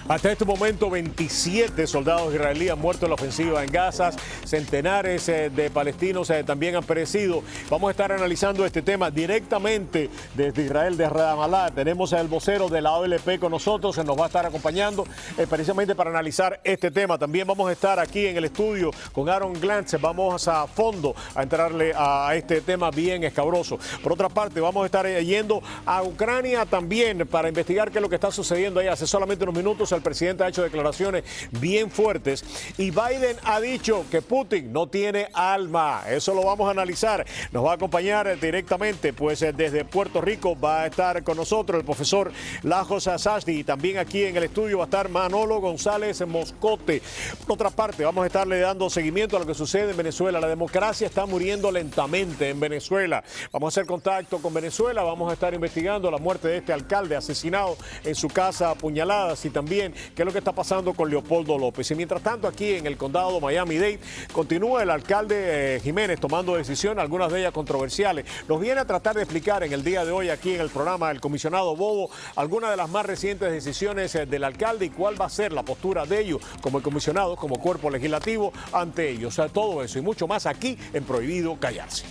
Hasta este momento, 27 soldados israelíes han muerto en la ofensiva en Gaza. Centenares de palestinos también han perecido. Vamos a estar analizando este tema directamente desde Israel, de Ramallah. Tenemos al vocero de la OLP con nosotros, se nos va a estar acompañando precisamente para analizar este tema. También vamos a estar aquí en el estudio con Aaron Glantz. Vamos a fondo a entrarle a este tema bien escabroso. Por otra parte, vamos a estar yendo a Ucrania también para investigar qué es lo que está sucediendo ahí. Hace solamente unos minutos el presidente ha hecho declaraciones bien fuertes y Biden ha dicho que Putin no tiene alma. Eso lo vamos a analizar. Nos va a acompañar directamente, pues desde Puerto Rico va a estar con nosotros el profesor Lajos Sashdi, y también aquí en el estudio va a estar Manolo González Moscote. Por otra parte, vamos a estarle dando seguimiento a lo que sucede en Venezuela. La democracia está muriendo lentamente en Venezuela. Vamos a hacer contacto con Venezuela, vamos a estar investigando la muerte de este alcalde asesinado en su casa a puñaladas y también qué es lo que está pasando con Leopoldo López. Y mientras tanto, aquí en el condado Miami-Dade continúa el alcalde Jiménez tomando decisiones, algunas de ellas controversiales. Nos viene a tratar de explicar en el día de hoy aquí en el programa el comisionado Bobo algunas de las más recientes decisiones del alcalde y cuál va a ser la postura de ellos como el comisionado, como cuerpo legislativo ante ellos. O sea, todo eso y mucho más aquí en Prohibido Callarse.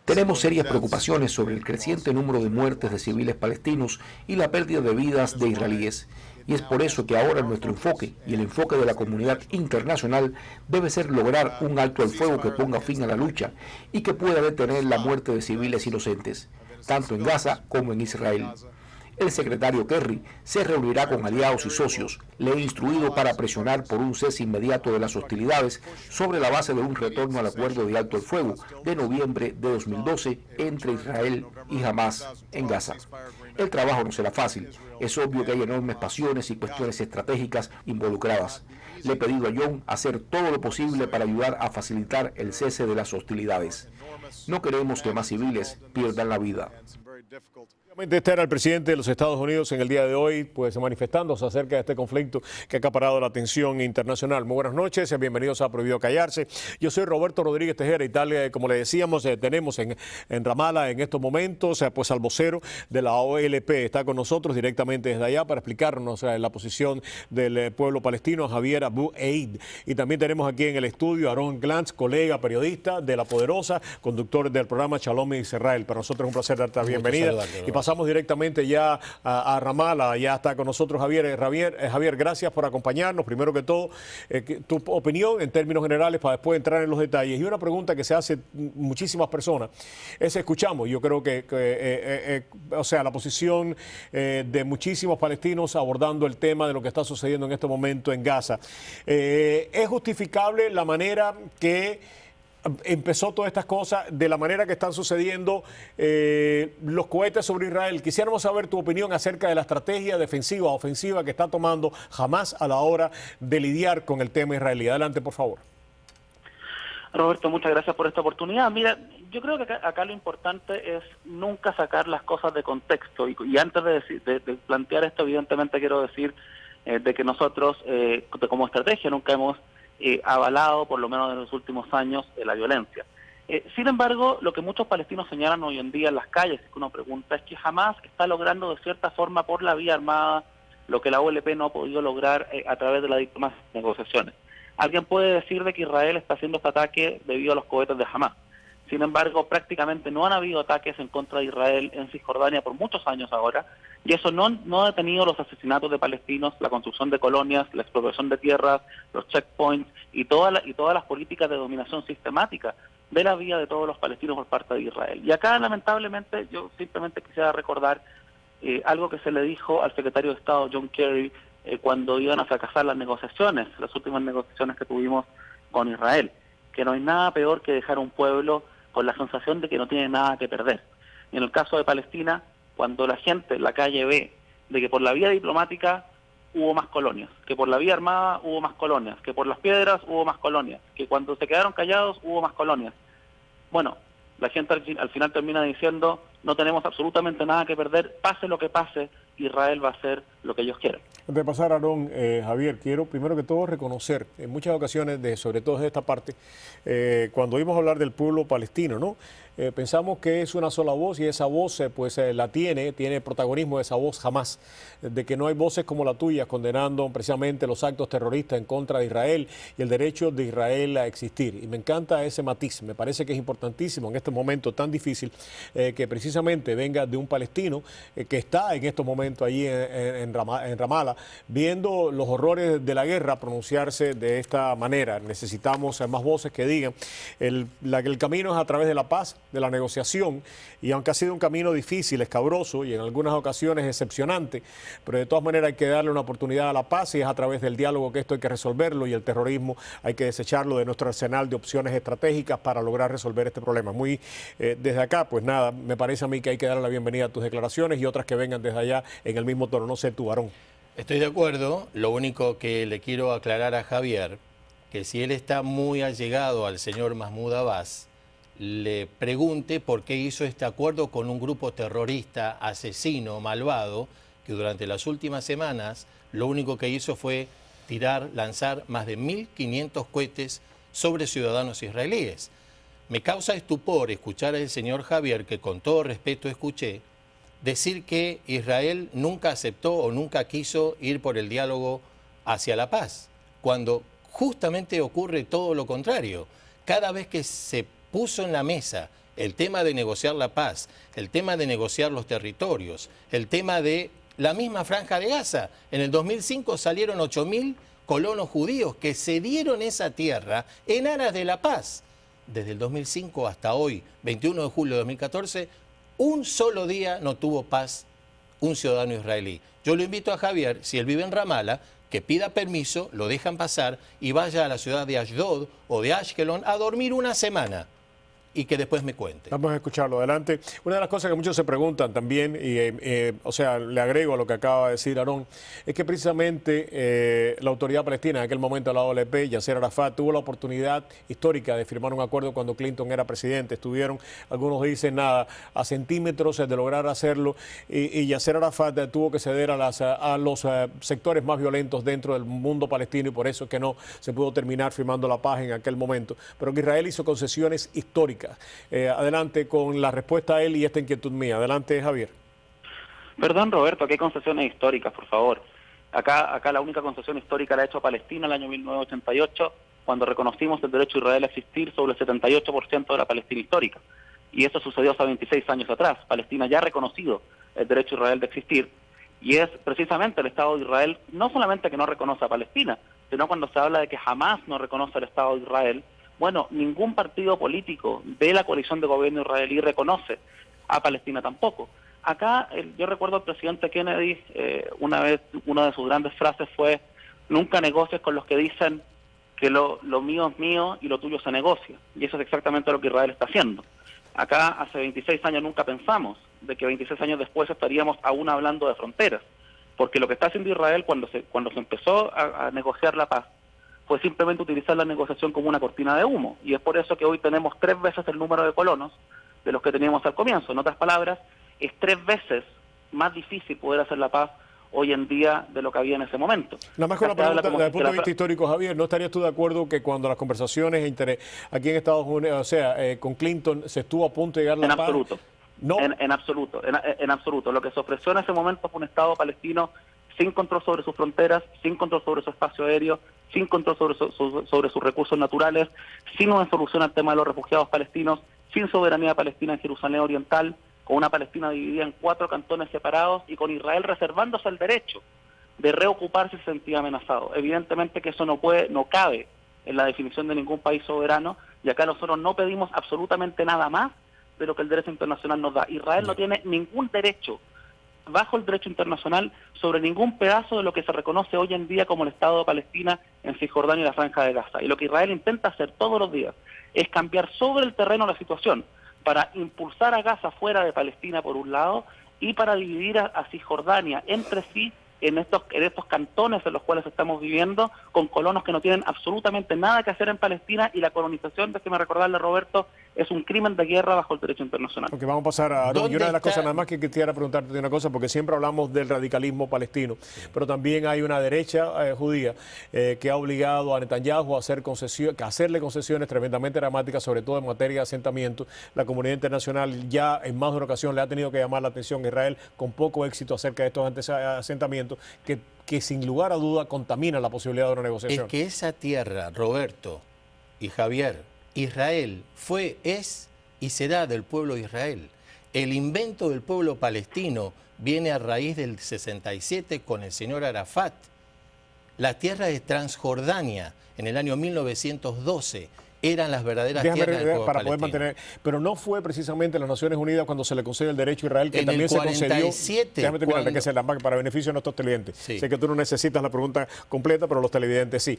Tenemos serias preocupaciones sobre el creciente número de muertes de civiles palestinos y la pérdida de vidas de israelíes. Y es por eso que ahora nuestro enfoque y el enfoque de la comunidad internacional debe ser lograr un alto al fuego que ponga fin a la lucha y que pueda detener la muerte de civiles inocentes, tanto en Gaza como en Israel. El secretario Kerry se reunirá con aliados y socios. Le he instruido para presionar por un cese inmediato de las hostilidades sobre la base de un retorno al acuerdo de alto el fuego de noviembre de 2012 entre Israel y Hamás en Gaza. El trabajo no será fácil. Es obvio que hay enormes pasiones y cuestiones estratégicas involucradas. Le he pedido a John hacer todo lo posible para ayudar a facilitar el cese de las hostilidades. No queremos que más civiles pierdan la vida. Este era el presidente de los Estados Unidos en el día de hoy, pues manifestándose acerca de este conflicto que ha acaparado la atención internacional. Muy buenas noches, bienvenidos a Prohibido Callarse. Yo soy Roberto Rodríguez Tejera y tal, como le decíamos, tenemos en Ramallah en estos momentos pues al vocero de la OLP. Está con nosotros directamente desde allá para explicarnos la posición del pueblo palestino, Javier Abu Eid. Y también tenemos aquí en el estudio a Aaron Glantz, colega periodista de La Poderosa, conductor del programa Shalom Israel. Para nosotros es un placer darte la bienvenida. Y pasamos directamente ya a Ramallah. Ya está con nosotros Javier. Javier, gracias por acompañarnos. Primero que todo, tu opinión en términos generales para después entrar en los detalles. Y una pregunta que se hace muchísimas personas es, escuchamos, yo creo que o sea, la posición de muchísimos palestinos abordando el tema de lo que está sucediendo en este momento en Gaza. ¿Es justificable la manera que empezó todas estas cosas, de la manera que están sucediendo los cohetes sobre Israel? Quisiéramos saber tu opinión acerca de la estrategia defensiva, ofensiva que está tomando Hamás a la hora de lidiar con el tema israelí. Adelante, por favor. Roberto, muchas gracias por esta oportunidad. Mira, yo creo que acá lo importante es nunca sacar las cosas de contexto. Y antes de plantear esto, evidentemente quiero decir de que nosotros, como estrategia, nunca hemos avalado, por lo menos en los últimos años, la violencia. Sin embargo, lo que muchos palestinos señalan hoy en día en las calles, que uno pregunta, es que Hamás está logrando de cierta forma por la vía armada lo que la OLP no ha podido lograr a través de la diplomacia y negociaciones. Alguien puede decir de que Israel está haciendo este ataque debido a los cohetes de Hamás. Sin embargo, prácticamente no han habido ataques en contra de Israel en Cisjordania por muchos años ahora, y eso no ha detenido los asesinatos de palestinos, la construcción de colonias, la expropiación de tierras, los checkpoints y todas las políticas de dominación sistemática de la vida de todos los palestinos por parte de Israel. Y acá, lamentablemente, yo simplemente quisiera recordar algo que se le dijo al secretario de Estado John Kerry cuando iban a fracasar las negociaciones, las últimas negociaciones que tuvimos con Israel, que no hay nada peor que dejar a un pueblo con la sensación de que no tiene nada que perder. Y en el caso de Palestina, cuando la gente en la calle ve de que por la vía diplomática hubo más colonias, que por la vía armada hubo más colonias, que por las piedras hubo más colonias, que cuando se quedaron callados hubo más colonias. Bueno, la gente al final termina diciendo, no tenemos absolutamente nada que perder, pase lo que pase, Israel va a hacer lo que ellos quieran. Antes de pasar, Aarón, Javier, quiero primero que todo reconocer, en muchas ocasiones, sobre todo de esta parte, cuando oímos hablar del pueblo palestino, ¿no? Pensamos que es una sola voz y esa voz la tiene protagonismo esa voz jamás, de que no hay voces como la tuya condenando precisamente los actos terroristas en contra de Israel y el derecho de Israel a existir. Y me encanta ese matiz, me parece que es importantísimo en este momento tan difícil que precisamente venga de un palestino que está en estos momentos allí en Ramallah, viendo los horrores de la guerra, pronunciarse de esta manera. Necesitamos más voces que digan el camino es a través de la paz, de la negociación, y aunque ha sido un camino difícil, escabroso y en algunas ocasiones decepcionante, pero de todas maneras hay que darle una oportunidad a la paz y es a través del diálogo que esto hay que resolverlo, y el terrorismo hay que desecharlo de nuestro arsenal de opciones estratégicas para lograr resolver este problema. Desde acá, pues nada, me parece a mí que hay que darle la bienvenida a tus declaraciones y otras que vengan desde allá en el mismo tono. No sé tú, Aarón. Estoy de acuerdo, lo único que le quiero aclarar a Javier, que si él está muy allegado al señor Mahmoud Abbas, le pregunte por qué hizo este acuerdo con un grupo terrorista, asesino, malvado, que durante las últimas semanas lo único que hizo fue lanzar más de 1.500 cohetes sobre ciudadanos israelíes. Me causa estupor escuchar al señor Javier, que con todo respeto escuché, decir que Israel nunca aceptó o nunca quiso ir por el diálogo hacia la paz, cuando justamente ocurre todo lo contrario. Cada vez que se puso en la mesa el tema de negociar la paz, el tema de negociar los territorios, el tema de la misma Franja de Gaza. En el 2005 salieron 8.000 colonos judíos que cedieron esa tierra en aras de la paz. Desde el 2005 hasta hoy, 21 de julio de 2014, un solo día no tuvo paz un ciudadano israelí. Yo lo invito a Javier, si él vive en Ramallah, que pida permiso, lo dejan pasar y vaya a la ciudad de Ashdod o de Ashkelon a dormir una semana y que después me cuente. Vamos a escucharlo. Adelante. Una de las cosas que muchos se preguntan también, o sea, le agrego a lo que acaba de decir Aarón, es que precisamente la autoridad palestina, en aquel momento la OLP, Yasser Arafat, tuvo la oportunidad histórica de firmar un acuerdo cuando Clinton era presidente. Estuvieron, algunos dicen, nada, a centímetros de lograr hacerlo, y Yasser Arafat tuvo que ceder a los sectores más violentos dentro del mundo palestino, y por eso es que no se pudo terminar firmando la paz en aquel momento. Pero que Israel hizo concesiones históricas. Adelante con la respuesta a él y esta inquietud mía. Adelante, Javier. Perdón, Roberto, ¿qué concesiones históricas, por favor? Acá la única concesión histórica la ha hecho Palestina en el año 1988, cuando reconocimos el derecho de Israel a existir sobre el 78% de la Palestina histórica. Y eso sucedió hace 26 años atrás. Palestina ya ha reconocido el derecho de Israel de existir, y es precisamente el Estado de Israel, no solamente que no reconoce a Palestina, sino cuando se habla de que jamás no reconoce el Estado de Israel. Bueno, ningún partido político de la coalición de gobierno israelí reconoce a Palestina tampoco. Acá yo recuerdo al presidente Kennedy, una vez, una de sus grandes frases fue: nunca negocies con los que dicen que lo mío es mío y lo tuyo se negocia. Y eso es exactamente lo que Israel está haciendo. Acá hace 26 años nunca pensamos de que 26 años después estaríamos aún hablando de fronteras, porque lo que está haciendo Israel cuando se empezó a negociar la paz fue simplemente utilizar la negociación como una cortina de humo, y es por eso que hoy tenemos 3 veces el número de colonos de los que teníamos al comienzo. En otras palabras, es 3 veces más difícil poder hacer la paz hoy en día de lo que había en ese momento. Nada más con la pregunta, desde el punto de vista histórico, Javier, ¿no estarías tú de acuerdo que cuando las conversaciones aquí en Estados Unidos, o sea, con Clinton, se estuvo a punto de llegar la paz? Absoluto. No. En absoluto. Lo que se ofreció en ese momento fue un Estado palestino sin control sobre sus fronteras, sin control sobre su espacio aéreo, sin control sobre sus recursos naturales, sin una solución al tema de los refugiados palestinos, sin soberanía palestina en Jerusalén Oriental, con una Palestina dividida en 4 cantones separados y con Israel reservándose el derecho de reocuparse si se sentía amenazado. Evidentemente que eso no cabe en la definición de ningún país soberano, y acá nosotros no pedimos absolutamente nada más de lo que el derecho internacional nos da. Israel no tiene ningún derecho bajo el derecho internacional sobre ningún pedazo de lo que se reconoce hoy en día como el Estado de Palestina en Cisjordania y la Franja de Gaza. Y lo que Israel intenta hacer todos los días es cambiar sobre el terreno la situación para impulsar a Gaza fuera de Palestina por un lado y para dividir a Cisjordania entre sí en estos cantones en los cuales estamos viviendo, con colonos que no tienen absolutamente nada que hacer en Palestina, y la colonización, déjeme recordarle, Roberto, es un crimen de guerra bajo el derecho internacional. Ok, vamos a pasar a Aarón. Y una de las cosas nada más que quisiera preguntarte de una cosa, porque siempre hablamos del radicalismo palestino, pero también hay una derecha judía que ha obligado a Netanyahu a hacerle concesiones tremendamente dramáticas, sobre todo en materia de asentamiento. La comunidad internacional ya en más de una ocasión le ha tenido que llamar la atención a Israel, con poco éxito, acerca de estos asentamientos que sin lugar a duda contamina la posibilidad de una negociación. Es que esa tierra, Roberto y Javier, Israel fue, es y será del pueblo de Israel. El invento del pueblo palestino viene a raíz del 67 con el señor Arafat. La tierra de Transjordania en el año 1912 eran las verdaderas tierras del pueblo para poder palestino. mantener, pero no fue precisamente las Naciones Unidas cuando se le concede el derecho a Israel, que En también el 47, se concedió. Déjame terminar, cuando... que se la para beneficio de nuestros televidentes. Sí. Sé que tú no necesitas la pregunta completa, pero los televidentes sí.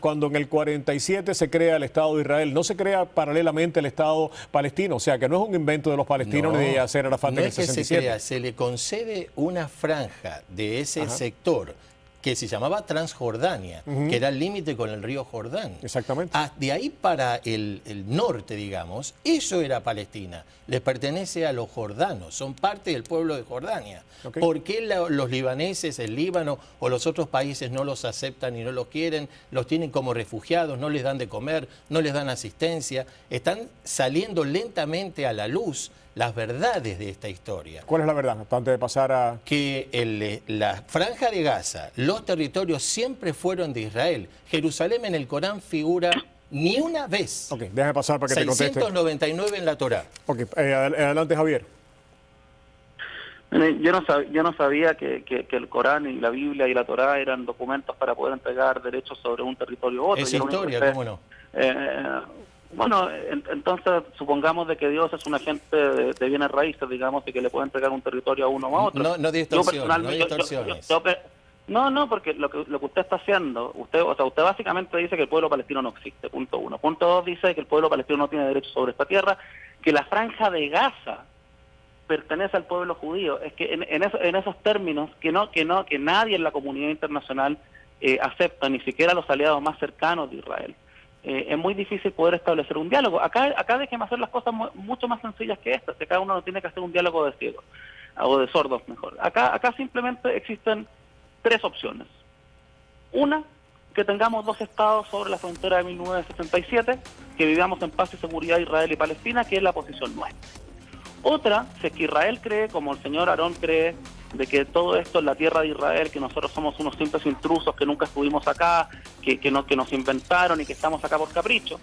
Cuando en el 47 se crea el Estado de Israel, no se crea paralelamente el Estado palestino, o sea que no es un invento de los palestinos ni de Yasser Arafat en el 67. Se crea, se le concede una franja de ese sector que se llamaba Transjordania, que era el límite con el río Jordán. Exactamente. De ahí para el norte, digamos, eso era Palestina. Les pertenece a los jordanos, son parte del pueblo de Jordania. Okay. ¿Por qué los libaneses, el Líbano o los otros países no los aceptan y no los quieren? Los tienen como refugiados, no les dan de comer, no les dan asistencia. Están saliendo lentamente a la luz las verdades de esta historia. ¿Cuál es la verdad? Antes de pasar a... Que la franja de Gaza, los territorios siempre fueron de Israel. Jerusalén en el Corán figura ni una vez. Ok, déjame pasar para que te conteste. 699 en la Torá. Ok, adelante, Javier. Yo no sabía que el Corán y la Biblia y la Torá eran documentos para poder entregar derechos sobre un territorio u otro. Es historia, ¿cómo no? Bueno, entonces supongamos de que Dios es un agente de bienes raíces, digamos, y que le puede entregar un territorio a uno o a otro. No distorsiones. No, porque lo que usted está haciendo, usted básicamente dice que el pueblo palestino no existe, punto uno. Punto dos, dice que el pueblo palestino no tiene derecho sobre esta tierra, que la franja de Gaza pertenece al pueblo judío. Es que en esos términos que nadie en la comunidad internacional acepta, ni siquiera los aliados más cercanos de Israel. Es muy difícil poder establecer un diálogo. Acá déjeme hacer las cosas mucho más sencillas que estas. Que cada uno no tiene que hacer un diálogo de ciegos, o de sordos mejor. Acá simplemente existen tres opciones. Una, que tengamos dos estados sobre la frontera de 1967, que vivamos en paz y seguridad Israel y Palestina, que es la posición nuestra. Otra, si es que Israel cree, como el señor Aarón cree, de que todo esto es la tierra de Israel, que nosotros somos unos simples intrusos, que nunca estuvimos acá, que nos inventaron y que estamos acá por capricho.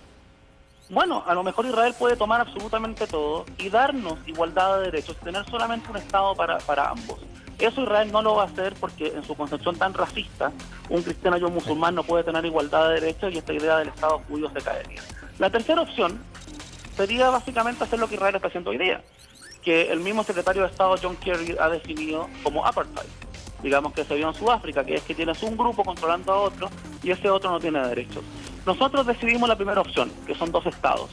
Bueno, a lo mejor Israel puede tomar absolutamente todo y darnos igualdad de derechos, tener solamente un Estado para ambos. Eso Israel no lo va a hacer porque en su concepción tan racista, un cristiano y un musulmán no puede tener igualdad de derechos, y esta idea del Estado judío se caería. La tercera opción sería básicamente hacer lo que Israel está haciendo hoy día, que el mismo secretario de Estado John Kerry ha definido como apartheid, digamos, que se vio en Sudáfrica, que es que tienes un grupo controlando a otro y ese otro no tiene derechos. Nosotros decidimos la primera opción, que son dos estados.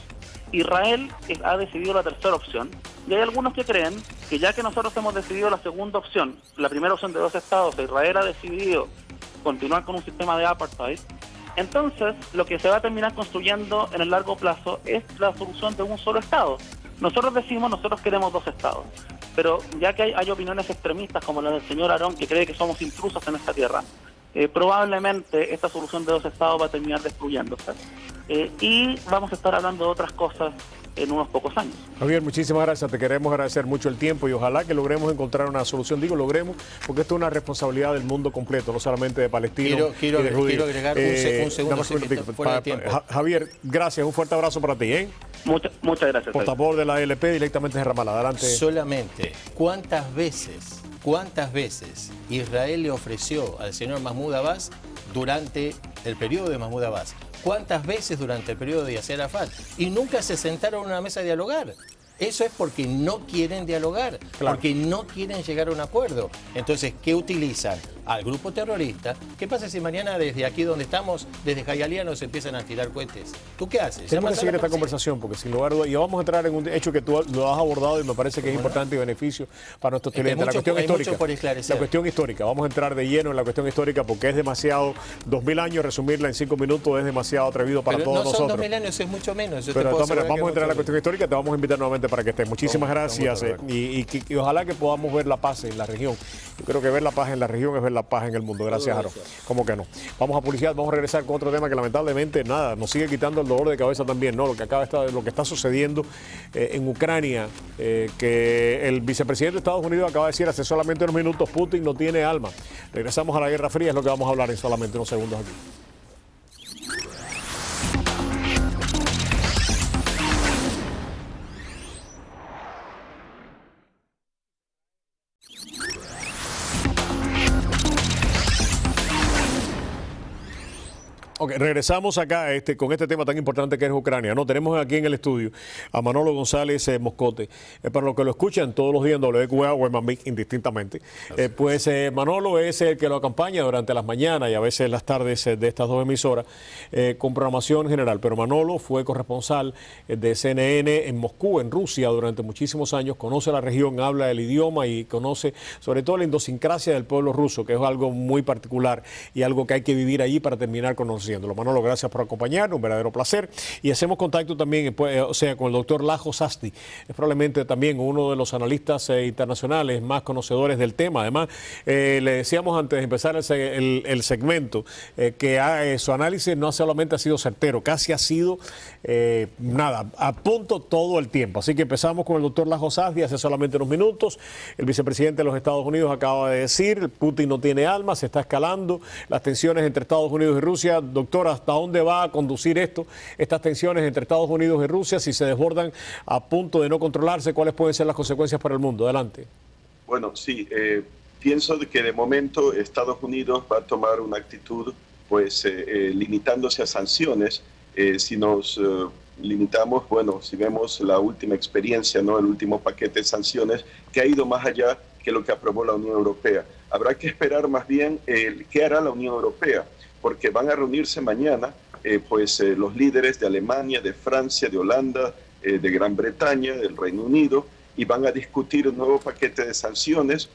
Israel ha decidido la tercera opción, y hay algunos que creen que ya que nosotros hemos decidido la segunda opción, la primera opción de dos estados, Israel ha decidido continuar con un sistema de apartheid, entonces lo que se va a terminar construyendo en el largo plazo es la solución de un solo estado. Nosotros decimos, nosotros queremos dos estados, pero ya que hay opiniones extremistas como la del señor Aarón, que cree que somos intrusos en esta tierra, probablemente esta solución de dos estados va a terminar destruyéndose, y vamos a estar hablando de otras cosas en unos pocos años. Javier, muchísimas gracias, te queremos agradecer mucho el tiempo y ojalá que logremos encontrar una solución. Digo logremos porque esto es una responsabilidad del mundo completo, no solamente de palestinos y de judíos. Quiero agregar un segundo fuera de tiempo. Javier, gracias, un fuerte abrazo para ti. Muchas gracias. Portavoz de la ALP directamente desde Ramallah. Adelante. Solamente, ¿cuántas veces Israel le ofreció al señor Mahmoud Abbas durante el periodo de Mahmoud Abbas? ¿Cuántas veces durante el periodo de Yasser Arafat? Y nunca se sentaron a una mesa a dialogar. Eso es porque no quieren dialogar, porque no quieren llegar a un acuerdo. Entonces, ¿qué utilizan? al grupo terrorista, ¿qué pasa si mañana desde aquí donde estamos, desde Jayalía, nos empiezan a tirar cohetes? ¿Tú qué haces? Tenemos que seguir esta conversación porque sin lugar a dudas, y vamos a entrar en un hecho que tú lo has abordado y me parece que es importante y beneficio para nuestros clientes. La cuestión histórica. Mucho por esclarecer. La cuestión histórica. Vamos a entrar de lleno en la cuestión histórica porque es demasiado, 2000 años, resumirla en 5 minutos es demasiado atrevido para todos nosotros. No son 2000 años, es mucho menos. Pero de todas maneras, vamos a entrar en la cuestión histórica, te vamos a invitar nuevamente para que estés. Muchísimas gracias y ojalá que podamos ver la paz en la región. Yo creo que ver la paz en la región es ver la paz en el mundo. Gracias, Jaro. ¿Cómo que no? Vamos a publicidad, vamos a regresar con otro tema que lamentablemente nada, nos sigue quitando el dolor de cabeza también, ¿no? Lo que está sucediendo en Ucrania, que el vicepresidente de Estados Unidos acaba de decir hace solamente unos minutos, Putin no tiene alma. Regresamos a la Guerra Fría, es lo que vamos a hablar en solamente unos segundos aquí. Ok, regresamos acá con este tema tan importante que es Ucrania. No, tenemos aquí en el estudio a Manolo González Moscote. Para los que lo escuchan todos los días en WQA o en Mamic, indistintamente, Manolo es el que lo acompaña durante las mañanas y a veces las tardes de estas dos emisoras con programación general. Pero Manolo fue corresponsal de CNN en Moscú, en Rusia, durante muchísimos años. Conoce la región, habla el idioma y conoce sobre todo la idiosincrasia del pueblo ruso, que es algo muy particular y algo que hay que vivir allí para terminar conociendo. Manolo, gracias por acompañarnos, un verdadero placer. Y hacemos contacto también, con el doctor Lajo Sasti. Es probablemente también uno de los analistas internacionales más conocedores del tema. Además, le decíamos antes de empezar el segmento que su análisis no solamente ha sido certero, casi ha sido a punto todo el tiempo. Así que empezamos con el doctor Lajo Sasti hace solamente unos minutos. El vicepresidente de los Estados Unidos acaba de decir, Putin no tiene alma, se está escalando las tensiones entre Estados Unidos y Rusia. Doctor, ¿hasta dónde va a conducir estas tensiones entre Estados Unidos y Rusia? Si se desbordan a punto de no controlarse, ¿cuáles pueden ser las consecuencias para el mundo? Adelante. Bueno, sí, pienso que de momento Estados Unidos va a tomar una actitud limitándose a sanciones. Si nos limitamos, bueno, si vemos la última experiencia, ¿no? El último paquete de sanciones que ha ido más allá que lo que aprobó la Unión Europea. Habrá que esperar más bien qué hará la Unión Europea, porque van a reunirse mañana los líderes de Alemania, de Francia, de Holanda, de Gran Bretaña, del Reino Unido, y van a discutir un nuevo paquete de sanciones,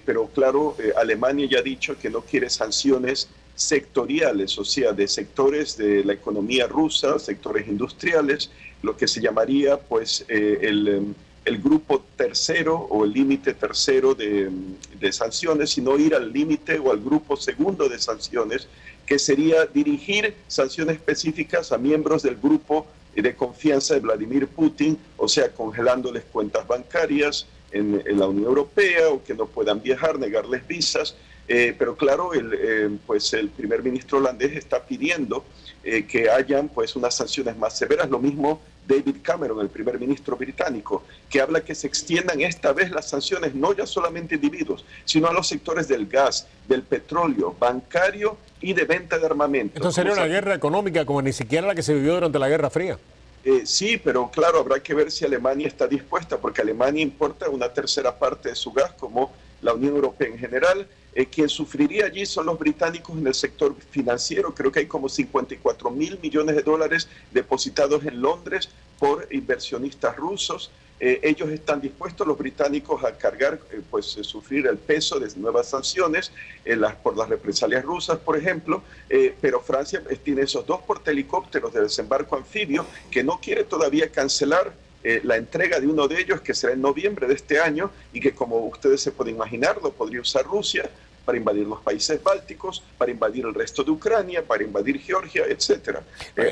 pero claro, Alemania ya ha dicho que no quiere sanciones sectoriales, o sea, de sectores de la economía rusa, sectores industriales, lo que se llamaría el grupo tercero o el límite tercero de sanciones, sino ir al límite o al grupo segundo de sanciones, que sería dirigir sanciones específicas a miembros del grupo de confianza de Vladimir Putin, o sea, congelándoles cuentas bancarias en la Unión Europea o que no puedan viajar, negarles visas. Pero claro, el primer ministro holandés está pidiendo que hayan unas sanciones más severas. Lo mismo David Cameron, el primer ministro británico, que habla que se extiendan esta vez las sanciones no ya solamente a individuos, sino a los sectores del gas, del petróleo, bancario y de venta de armamento. Esto sería una guerra económica como ni siquiera la que se vivió durante la Guerra Fría. Sí, pero claro, habrá que ver si Alemania está dispuesta, porque Alemania importa una tercera parte de su gas, como la Unión Europea en general. Quien sufriría allí son los británicos en el sector financiero. Creo que hay como 54.000 millones de dólares depositados en Londres por inversionistas rusos. Ellos están dispuestos, los británicos, a cargar, sufrir el peso de nuevas sanciones por las represalias rusas, por ejemplo, pero Francia tiene esos dos portahelicópteros de desembarco anfibio que no quiere todavía cancelar la entrega de uno de ellos, que será en noviembre de este año, y que, como ustedes se pueden imaginar, lo podría usar Rusia para invadir los países bálticos, para invadir el resto de Ucrania, para invadir Georgia, etcétera.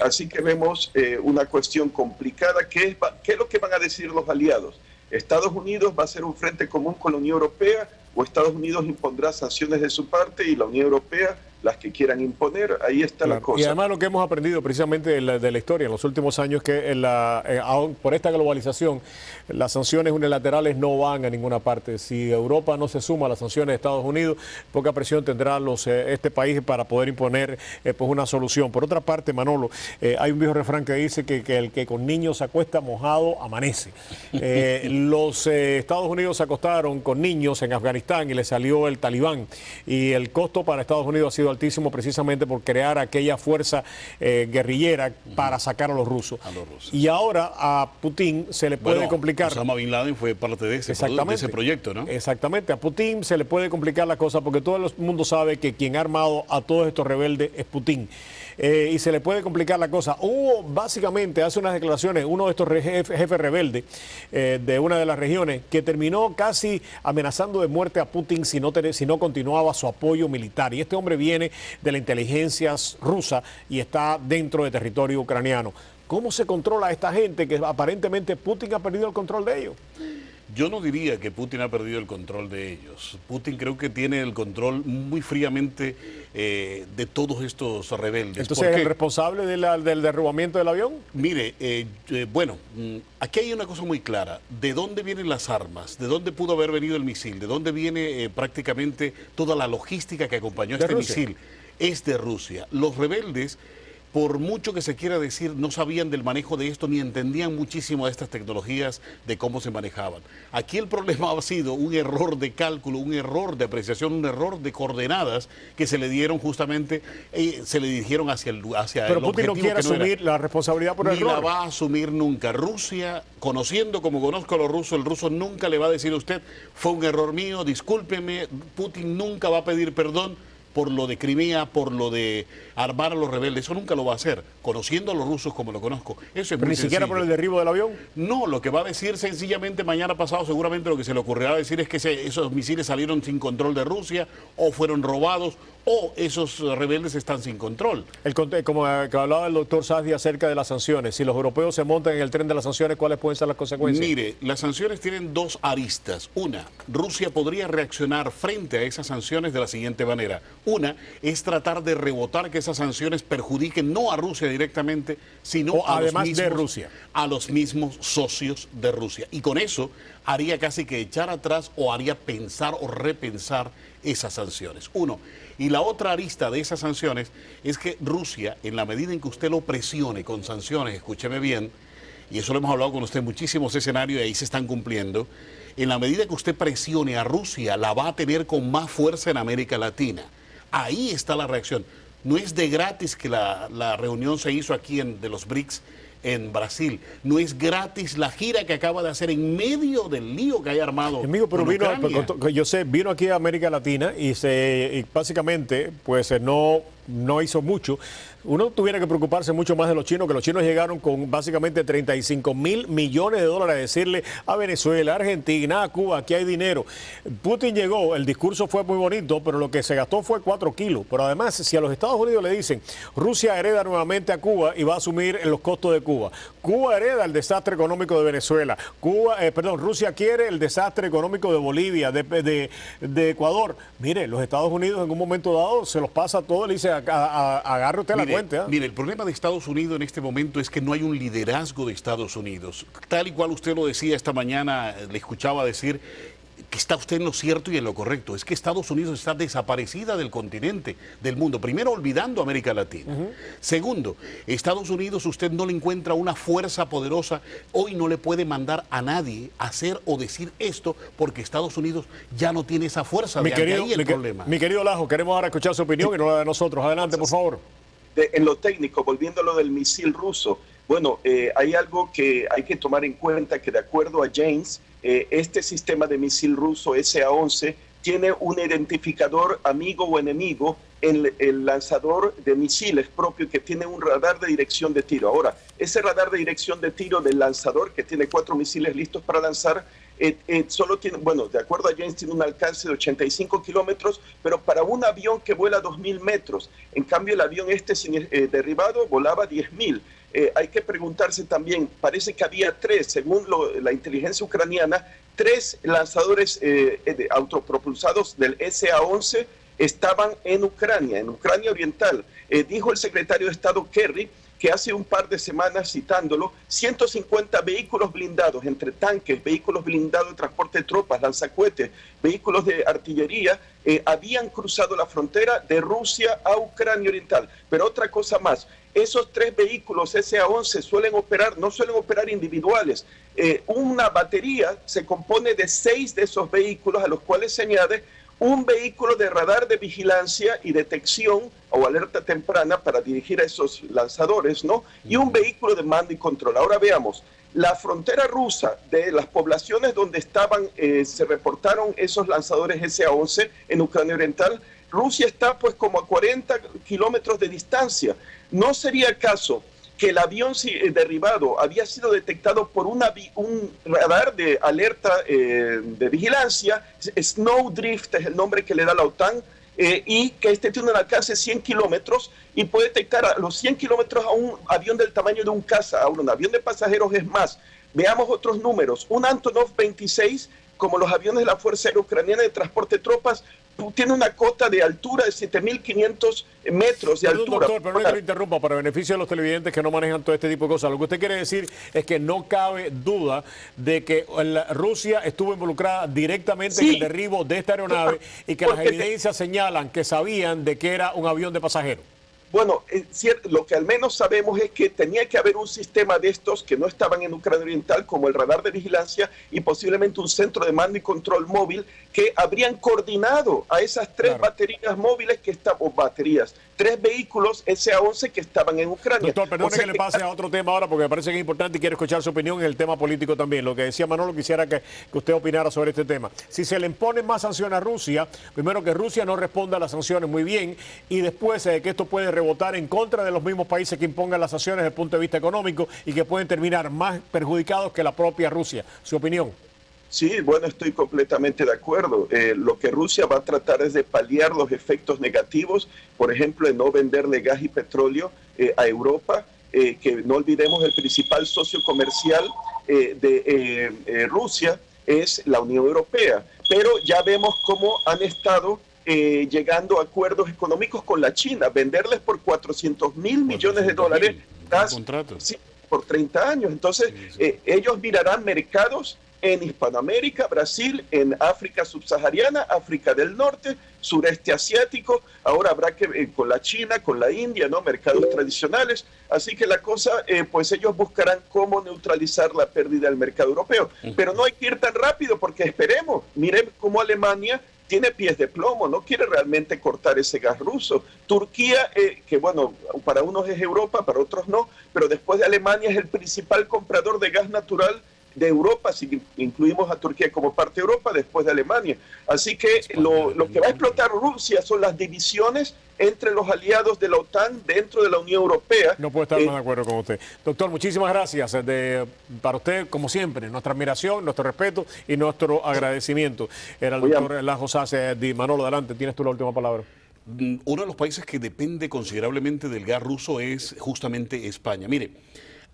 Así que vemos una cuestión complicada. ¿Qué es lo que van a decir los aliados? ¿Estados Unidos va a ser un frente común con la Unión Europea o Estados Unidos impondrá sanciones de su parte y la Unión Europea las que quieran imponer, ahí está la cosa. Y además lo que hemos aprendido precisamente de la historia en los últimos años, que por esta globalización, las sanciones unilaterales no van a ninguna parte. Si Europa no se suma a las sanciones de Estados Unidos, poca presión tendrá este país para poder imponer pues una solución. Por otra parte, Manolo, hay un viejo refrán que dice que el que con niños se acuesta mojado amanece. Los Estados Unidos se acostaron con niños en Afganistán y le salió el Talibán. Y el costo para Estados Unidos ha sido altísimo precisamente por crear aquella fuerza guerrillera para sacar a los rusos. Y ahora a Putin se le puede complicar. Osama Bin Laden fue parte de ese proyecto, ¿no? Exactamente. A Putin se le puede complicar la cosa porque todo el mundo sabe que quien ha armado a todos estos rebeldes es Putin. Y se le puede complicar la cosa. Hubo básicamente, hace unas declaraciones, uno de estos jefes rebeldes de una de las regiones que terminó casi amenazando de muerte a Putin si no continuaba su apoyo militar. Y este hombre viene de la inteligencia rusa y está dentro de territorio ucraniano. ¿Cómo se controla a esta gente que aparentemente Putin ha perdido el control de ellos? Yo no diría que Putin ha perdido el control de ellos. Putin creo que tiene el control muy fríamente de todos estos rebeldes. Entonces, ¿es el responsable del derribamiento del avión? Mire, aquí hay una cosa muy clara. ¿De dónde vienen las armas? ¿De dónde pudo haber venido el misil? ¿De dónde viene prácticamente toda la logística que acompañó a este misil? Es de Rusia. Los rebeldes, por mucho que se quiera decir, no sabían del manejo de esto ni entendían muchísimo de estas tecnologías, de cómo se manejaban. Aquí el problema ha sido un error de cálculo, un error de apreciación, un error de coordenadas que se le dieron justamente, se le dirigieron hacia el objetivo. Pero Putin no quiere asumir la responsabilidad por el error. Ni la va a asumir nunca. Rusia, conociendo como conozco a los rusos, el ruso nunca le va a decir a usted, fue un error mío, discúlpeme. Putin nunca va a pedir perdón por lo de Crimea, por lo de armar a los rebeldes. Eso nunca lo va a hacer, conociendo a los rusos como lo conozco. Eso es ¿Pero muy ni siquiera sencillo. por el derribo del avión? No, lo que va a decir sencillamente mañana pasado, seguramente lo que se le ocurrirá decir es que esos misiles salieron sin control de Rusia, o fueron robados, o esos rebeldes están sin control. Como que hablaba el doctor Sadi acerca de las sanciones, si los europeos se montan en el tren de las sanciones, ¿cuáles pueden ser las consecuencias? Mire, las sanciones tienen dos aristas. Una, Rusia podría reaccionar frente a esas sanciones de la siguiente manera. Una es tratar de rebotar que esas sanciones perjudiquen no a Rusia directamente, sino a los mismos socios de Rusia. Y con eso haría casi que echar atrás o haría pensar o repensar esas sanciones. Uno. Y la otra arista de esas sanciones es que Rusia, en la medida en que usted lo presione con sanciones, escúcheme bien, y eso lo hemos hablado con usted en muchísimos escenarios y ahí se están cumpliendo, en la medida que usted presione a Rusia, la va a tener con más fuerza en América Latina. Ahí está la reacción. No es de gratis que la reunión se hizo aquí de los BRICS en Brasil. No es gratis la gira que acaba de hacer en medio del lío que hay armado. Amigo, pero vino aquí a América Latina y básicamente pues no hizo mucho. Uno tuviera que preocuparse mucho más de los chinos, que los chinos llegaron con básicamente 35.000 millones de dólares a decirle a Venezuela, a Argentina, a Cuba, aquí hay dinero. Putin llegó, el discurso fue muy bonito, pero lo que se gastó fue 4 kilos. Pero además, si a los Estados Unidos le dicen, Rusia hereda nuevamente a Cuba y va a asumir los costos de Cuba. Cuba hereda el desastre económico de Venezuela. Rusia quiere el desastre económico de Bolivia, de Ecuador. Mire, los Estados Unidos en un momento dado se los pasa todo y le dice, agarre usted la cuenta. Mire, el problema de Estados Unidos en este momento es que no hay un liderazgo de Estados Unidos. Tal y cual usted lo decía esta mañana, le escuchaba decir que está usted en lo cierto y en lo correcto. Es que Estados Unidos está desaparecida del continente, del mundo. Primero, olvidando América Latina. Segundo, Estados Unidos usted no le encuentra una fuerza poderosa. Hoy no le puede mandar a nadie a hacer o decir esto porque Estados Unidos ya no tiene esa fuerza. De ahí el problema. Mi querido Lajo, queremos ahora escuchar su opinión y no la de nosotros. Adelante, por favor. En lo técnico, volviendo a lo del misil ruso, bueno, hay algo que hay que tomar en cuenta, que de acuerdo a James, este sistema de misil ruso SA-11 tiene un identificador amigo o enemigo en el lanzador de misiles propio, que tiene un radar de dirección de tiro. Ahora, ese radar de dirección de tiro del lanzador, que tiene 4 misiles listos para lanzar, solo tiene, bueno, de acuerdo a James, tiene un alcance de 85 kilómetros, pero para un avión que vuela 2.000 metros. En cambio, el avión derribado volaba 10.000. Hay que preguntarse también, parece que había 3, según la inteligencia ucraniana, 3 lanzadores autopropulsados del SA-11 estaban en Ucrania Oriental. Dijo el secretario de Estado Kerry que hace un par de semanas, citándolo, 150 vehículos blindados, entre tanques, vehículos blindados de transporte de tropas, lanzacohetes, vehículos de artillería, habían cruzado la frontera de Rusia a Ucrania Oriental. Pero otra cosa más, esos 3 vehículos SA-11 no suelen operar individuales. Una batería se compone de 6 de esos vehículos, a los cuales se añade un vehículo de radar de vigilancia y detección o alerta temprana para dirigir a esos lanzadores, ¿no? Y un vehículo de mando y control. Ahora veamos, la frontera rusa de las poblaciones donde se reportaron esos lanzadores SA-11 en Ucrania Oriental, Rusia está pues como a 40 kilómetros de distancia. ¿No sería acaso que el avión derribado había sido detectado por un radar de alerta de vigilancia? Snowdrift es el nombre que le da la OTAN, y que tiene un alcance de 100 kilómetros y puede detectar a los 100 kilómetros a un avión del tamaño de un caza. Ahora, un avión de pasajeros es más. Veamos otros números. Un Antonov 26, como los aviones de la Fuerza Aérea Ucraniana de transporte de tropas, tiene una cota de altura de 7.500 metros de altura. Doctor, pero no que lo interrumpa, para beneficio de los televidentes que no manejan todo este tipo de cosas. Lo que usted quiere decir es que no cabe duda de que Rusia estuvo involucrada directamente en el derribo de esta aeronave y que las evidencias señalan que sabían de que era un avión de pasajeros. Bueno, lo que al menos sabemos es que tenía que haber un sistema de estos que no estaban en Ucrania Oriental, como el radar de vigilancia y posiblemente un centro de mando y control móvil, que habrían coordinado a esas 3 baterías móviles o baterías, 3 vehículos SA-11 que estaban en Ucrania. Doctor, perdone que le pase a otro tema ahora porque me parece que es importante y quiero escuchar su opinión en el tema político también. Lo que decía Manolo, quisiera que usted opinara sobre este tema. Si se le imponen más sanciones a Rusia, primero que Rusia no responda a las sanciones muy bien y después que esto puede rebotar en contra de los mismos países que impongan las sanciones desde el punto de vista económico y que pueden terminar más perjudicados que la propia Rusia. ¿Su opinión? Sí, bueno, estoy completamente de acuerdo. Lo que Rusia va a tratar es de paliar los efectos negativos, por ejemplo, de no venderle gas y petróleo a Europa, que no olvidemos el principal socio comercial de Rusia es la Unión Europea. Pero ya vemos cómo han estado llegando a acuerdos económicos con la China, venderles por 400.000 millones de dólares por 30 años. Entonces, ellos mirarán mercados en Hispanoamérica, Brasil, en África subsahariana, África del Norte, sureste asiático. Ahora habrá que con la China, con la India, ¿no? Mercados tradicionales. Así que la cosa, pues ellos buscarán cómo neutralizar la pérdida del mercado europeo. Pero no hay que ir tan rápido porque esperemos. Miren cómo Alemania tiene pies de plomo, no quiere realmente cortar ese gas ruso. Turquía, que bueno, para unos es Europa, para otros no, pero después de Alemania es el principal comprador de gas natural de Europa, si incluimos a Turquía como parte de Europa, después de Alemania. Así que lo que va a explotar Rusia son las divisiones entre los aliados de la OTAN dentro de la Unión Europea. No puedo estar más de acuerdo con usted. Doctor, muchísimas gracias. Para usted, como siempre, nuestra admiración, nuestro respeto y nuestro agradecimiento. Era el doctor Lajo Sase Di Manolo. Adelante, tienes tú la última palabra. Uno de los países que depende considerablemente del gas ruso es justamente España. Mire,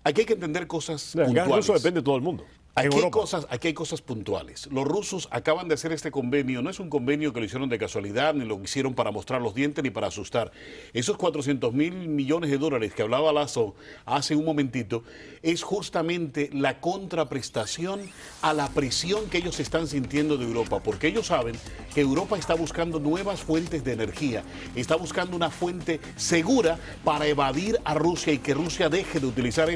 aquí hay que entender cosas puntuales. El gas ruso depende de todo el mundo. Aquí hay cosas puntuales. Los rusos acaban de hacer este convenio. No es un convenio que lo hicieron de casualidad, ni lo hicieron para mostrar los dientes, ni para asustar. Esos 400.000 millones de dólares que hablaba Lazo hace un momentito, es justamente la contraprestación a la presión que ellos están sintiendo de Europa. Porque ellos saben que Europa está buscando nuevas fuentes de energía. Está buscando una fuente segura para evadir a Rusia y que Rusia deje de utilizar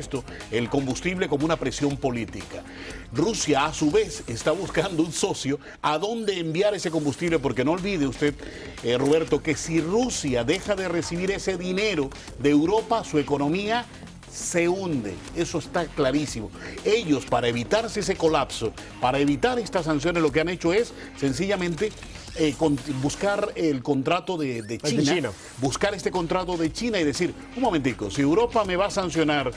el combustible, como una presión política. Rusia, a su vez, está buscando un socio a dónde enviar ese combustible, porque no olvide usted, Roberto, que si Rusia deja de recibir ese dinero de Europa, su economía se hunde. Eso está clarísimo. Ellos, para evitarse ese colapso, para evitar estas sanciones, lo que han hecho es sencillamente buscar el contrato de China, buscar este contrato de China y decir, un momentico, si Europa me va a sancionar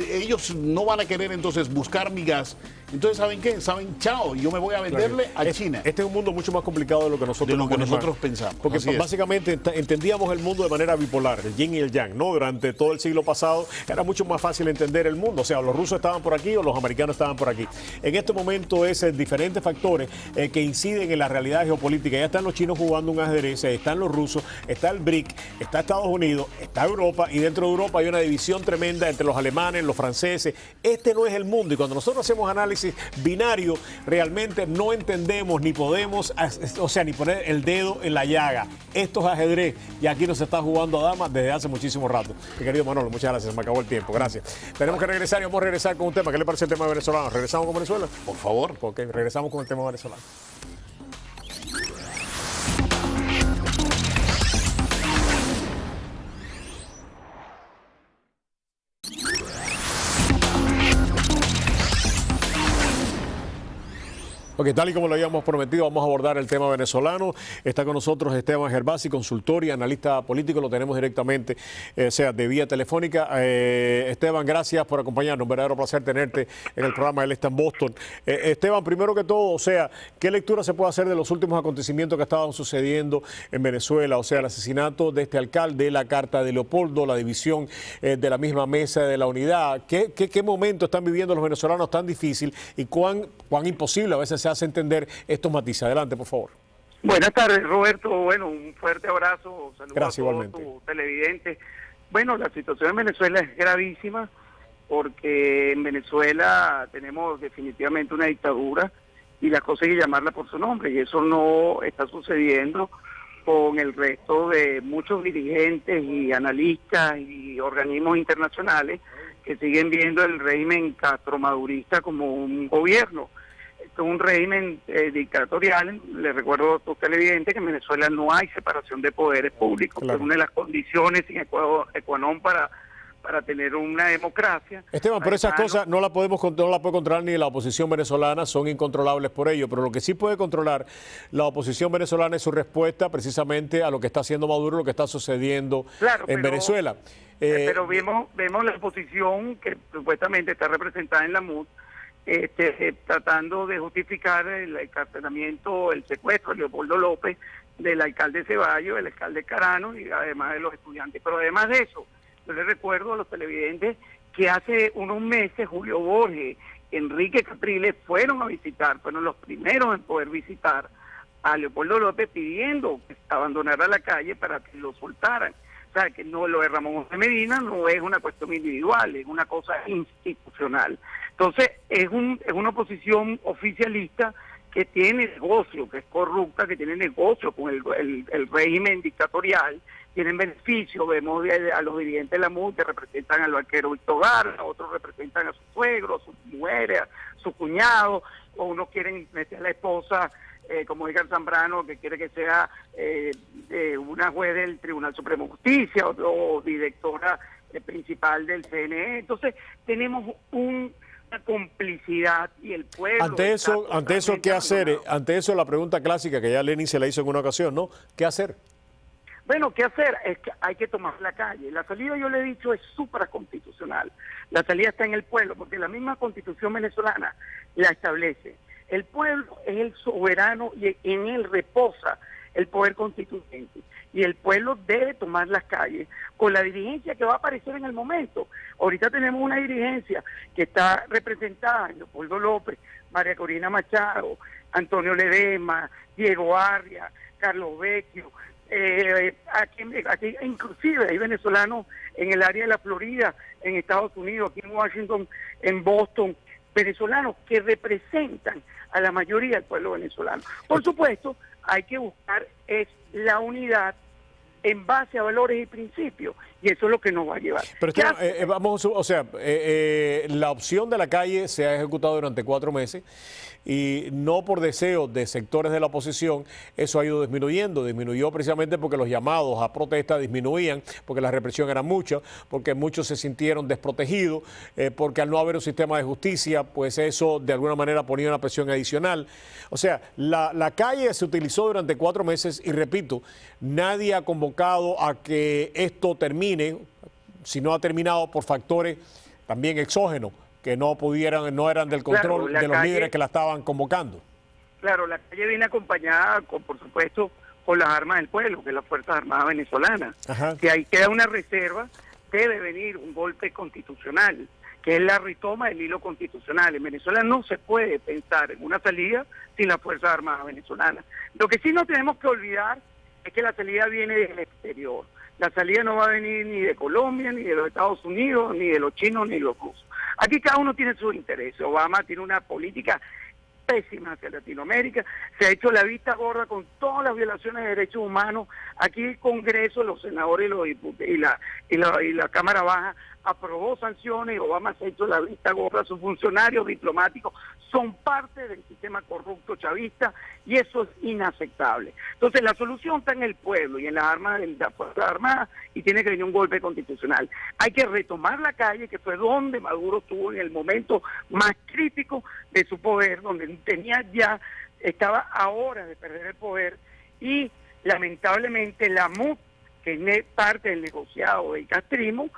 ellos no van a querer entonces buscar mi gas. Entonces, ¿saben qué? ¿Saben? Chao, yo me voy a venderle a China. Este es un mundo mucho más complicado de lo que nosotros pensamos. Porque básicamente entendíamos el mundo de manera bipolar, el yin y el yang, ¿no? Durante todo el siglo pasado era mucho más fácil entender el mundo. O sea, los rusos estaban por aquí o los americanos estaban por aquí. En este momento es diferentes factores que inciden en la realidad geopolítica. Ya están los chinos jugando un ajedrez, están los rusos, está el BRIC, está Estados Unidos, está Europa, y dentro de Europa hay una división tremenda entre los alemanes, los franceses. Este no es el mundo, y cuando nosotros hacemos análisis binario, realmente no entendemos ni podemos, o sea, ni poner el dedo en la llaga. Esto es ajedrez, y aquí nos está jugando a damas desde hace muchísimo rato. Mi querido Manolo, muchas gracias, me acabó el tiempo, gracias. Tenemos que regresar y vamos a regresar con un tema. ¿Qué le parece el tema venezolano? ¿Regresamos con Venezuela? Por favor. Ok, regresamos con el tema venezolano. Ok, tal y como lo habíamos prometido, vamos a abordar el tema venezolano. Está con nosotros Esteban Gervasi, consultor y analista político. Lo tenemos directamente, de vía telefónica. Esteban, gracias por acompañarnos. Un verdadero placer tenerte en el programa. Él está en Boston. Esteban, primero que todo, ¿qué lectura se puede hacer de los últimos acontecimientos que estaban sucediendo en Venezuela? O sea, el asesinato de este alcalde, la carta de Leopoldo, la división de la misma mesa de la unidad. ¿Qué momento están viviendo los venezolanos tan difícil y cuán imposible a veces se hace entender estos matices? Adelante, por favor. Buenas tardes, Roberto. Bueno, un fuerte abrazo. Saludos Gracias, a todos igualmente. tus televidentes. Bueno, la situación en Venezuela es gravísima porque en Venezuela tenemos definitivamente una dictadura y las cosas hay que llamarla por su nombre, y eso no está sucediendo con el resto de muchos dirigentes y analistas y organismos internacionales que siguen viendo el régimen castromadurista como un gobierno. Esto es un régimen dictatorial. Les recuerdo a tus televidentes que en Venezuela no hay separación de poderes públicos, claro, que es una de las condiciones sine qua non para tener una democracia. Esteban, pero esas cosas no la puede controlar ni la oposición venezolana, son incontrolables por ello, pero lo que sí puede controlar la oposición venezolana es su respuesta precisamente a lo que está haciendo Maduro, lo que está sucediendo en Venezuela. Pero vemos la oposición que supuestamente está representada en la MUD, tratando de justificar el encarcelamiento, el secuestro de Leopoldo López, del alcalde Ceballos, del alcalde Carano y además de los estudiantes. Pero además de eso, yo les recuerdo a los televidentes que hace unos meses Julio Borges, Enrique Capriles fueron los primeros en poder visitar a Leopoldo López pidiendo que abandonara la calle para que lo soltaran. O sea, que no, lo de Ramón José Medina no es una cuestión individual, es una cosa institucional. Entonces, es una oposición oficialista que tiene negocio, que es corrupta, que tiene negocio con el régimen dictatorial, tienen beneficio. Vemos a los dirigentes de la MUD que representan al banquero Víctor Garza, otros representan a su suegro, a sus mujeres, a su cuñado, o unos quieren meter a la esposa, como Edgar Zambrano, que quiere que sea una juez del Tribunal Supremo de Justicia o directora principal del CNE. Entonces, tenemos una complicidad y el pueblo... Ante eso, ¿qué hacer? Ante eso, la pregunta clásica que ya Lenin se la hizo en una ocasión, ¿no? ¿Qué hacer? Bueno, ¿qué hacer? Es que hay que tomar la calle. La salida, yo le he dicho, es supraconstitucional. La salida está en el pueblo, porque la misma Constitución venezolana la establece. El pueblo es el soberano y en él reposa el poder constituyente. Y el pueblo debe tomar las calles con la dirigencia que va a aparecer en el momento. Ahorita tenemos una dirigencia que está representada en Leopoldo López, María Corina Machado, Antonio Ledesma, Diego Arria, Carlos Vecchio. Aquí inclusive hay venezolanos en el área de la Florida, en Estados Unidos, aquí en Washington, en Boston, venezolanos que representan a la mayoría del pueblo venezolano. Por supuesto, hay que buscar la unidad en base a valores y principios, y eso es lo que nos va a llevar. Pero la opción de la calle se ha ejecutado durante 4 meses y no por deseo de sectores de la oposición, eso ha ido disminuyó precisamente porque los llamados a protesta disminuían, porque la represión era mucha, porque muchos se sintieron desprotegidos, porque al no haber un sistema de justicia, pues eso de alguna manera ponía una presión adicional. O sea, la calle se utilizó durante 4 meses y repito, nadie ha convocado a que esto termine, si no ha terminado por factores también exógeno, que no eran del control de los líderes que la estaban convocando. Claro, la calle viene acompañada, por supuesto, con las armas del pueblo, que es las Fuerzas Armadas venezolanas. Ajá. Que ahí queda una reserva, debe venir un golpe constitucional, que es la retoma del hilo constitucional. En Venezuela no se puede pensar en una salida sin las Fuerzas Armadas venezolanas. Lo que sí no tenemos que olvidar es que la salida viene del exterior. La salida no va a venir ni de Colombia, ni de los Estados Unidos, ni de los chinos, ni de los rusos. Aquí cada uno tiene su interés. Obama tiene una política pésima hacia Latinoamérica, se ha hecho la vista gorda con todas las violaciones de derechos humanos. Aquí el Congreso, los senadores y los diputados y la Cámara Baja aprobó sanciones y Obama se ha hecho la vista gorda. Sus funcionarios diplomáticos son parte del sistema corrupto chavista y eso es inaceptable. Entonces la solución está en el pueblo y en las armas de las Fuerzas Armadas y tiene que venir un golpe constitucional. Hay que retomar la calle, que fue donde Maduro estuvo en el momento más crítico de su poder, donde estaba a horas de perder el poder y lamentablemente la MUD, que es parte del negociado del castrismo,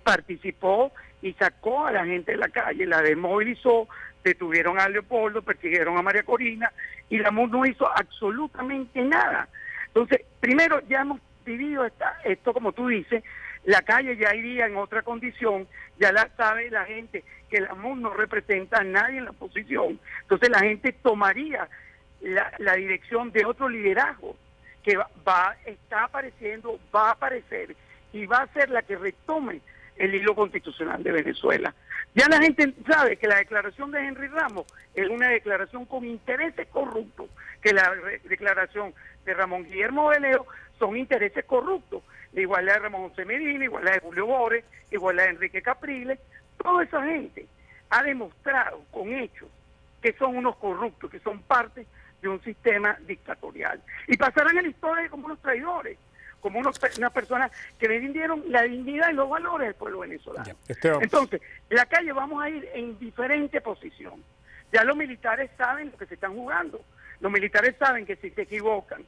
participó y sacó a la gente de la calle, la desmovilizó, detuvieron a Leopoldo, persiguieron a María Corina y la MUD no hizo absolutamente nada. Entonces, primero ya hemos vivido esto como tú dices, la calle ya iría en otra condición, ya sabe la gente que la MUD no representa a nadie en la oposición, entonces la gente tomaría la dirección de otro liderazgo que está apareciendo, va a aparecer y va a ser la que retome el hilo constitucional de Venezuela. Ya la gente sabe que la declaración de Henry Ramos es una declaración con intereses corruptos, que la declaración de Ramón Guillermo Veleo son intereses corruptos, igual la de Ramón José Medina, igual la de Julio Bores, igual la de Enrique Capriles. Toda esa gente ha demostrado con hechos que son unos corruptos, que son parte de un sistema dictatorial. Y pasarán en la historia como unos traidores, como unas personas que vendieron la dignidad y los valores del pueblo venezolano. Entonces, la calle vamos a ir en diferente posición. Ya los militares saben lo que se están jugando. Los militares saben que si se equivocan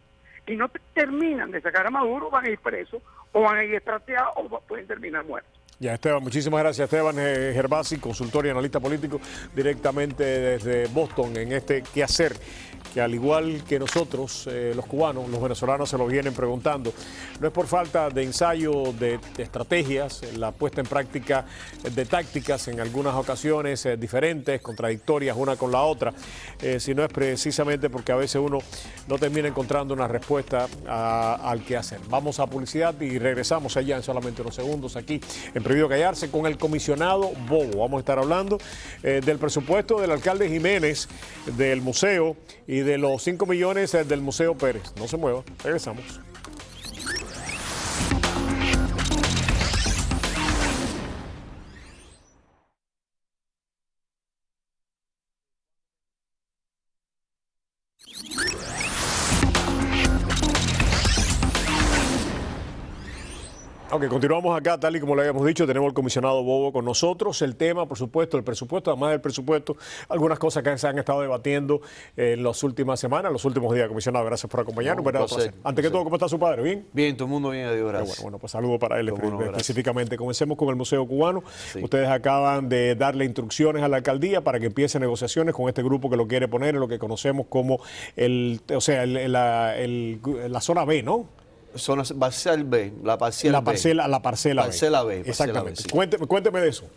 y no terminan de sacar a Maduro, van a ir presos, o van a ir estrateados, o pueden terminar muertos. Ya, Esteban, muchísimas gracias. Esteban Gervasi, consultor y analista político, directamente desde Boston en este quehacer, que al igual que nosotros, los cubanos, los venezolanos se lo vienen preguntando. No es por falta de ensayo de estrategias, la puesta en práctica de tácticas en algunas ocasiones diferentes, contradictorias una con la otra, sino es precisamente porque a veces uno no termina encontrando una respuesta al quehacer. Vamos a publicidad y regresamos allá en solamente unos segundos aquí en Prohibido Callarse con el comisionado Bobo. Vamos a estar hablando del presupuesto del alcalde Jiménez, del museo y de los 5 millones del Museo Pérez. No se mueva, regresamos. Ok, continuamos acá, tal y como le habíamos dicho, tenemos el comisionado Bobo con nosotros. El tema, por supuesto, el presupuesto, además del presupuesto, algunas cosas que se han estado debatiendo en las últimas semanas, los últimos días. Comisionado, gracias por acompañarnos. Antes que todo, ¿cómo está su padre? ¿Bien? Bien, todo el mundo bien, adiós, gracias. Bueno, pues saludo para él específicamente. Comencemos con el Museo Cubano. Sí. Ustedes acaban de darle instrucciones a la alcaldía para que empiece negociaciones con este grupo que lo quiere poner en lo que conocemos como la zona B, ¿no? Zona parcial B, la parcela B. Exactamente. Sí. Cuénteme de eso.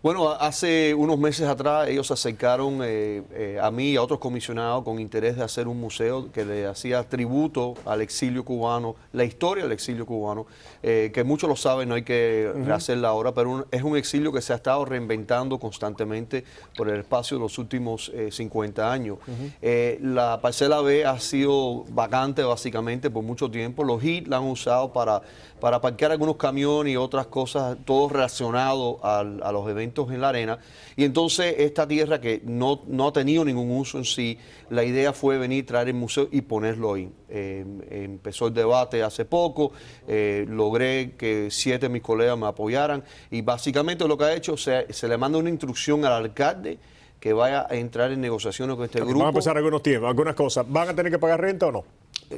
Bueno, hace unos meses atrás ellos se acercaron a mí y a otros comisionados con interés de hacer un museo que le hacía tributo al exilio cubano, la historia del exilio cubano, que muchos lo saben, no hay que rehacerla ahora, pero es un exilio que se ha estado reinventando constantemente por el espacio de los últimos 50 años. La parcela B ha sido vacante básicamente por mucho tiempo. Los HIT la han usado para parquear algunos camiones y otras cosas, todo relacionado a los eventos en la arena, y entonces esta tierra que no ha tenido ningún uso en sí, la idea fue venir, traer el museo y ponerlo ahí. Empezó el debate hace poco, logré que 7 de mis colegas me apoyaran y básicamente lo que ha hecho, se le manda una instrucción al alcalde que vaya a entrar en negociaciones con este grupo. Vamos a empezar algunas cosas. ¿Van a tener que pagar renta o no?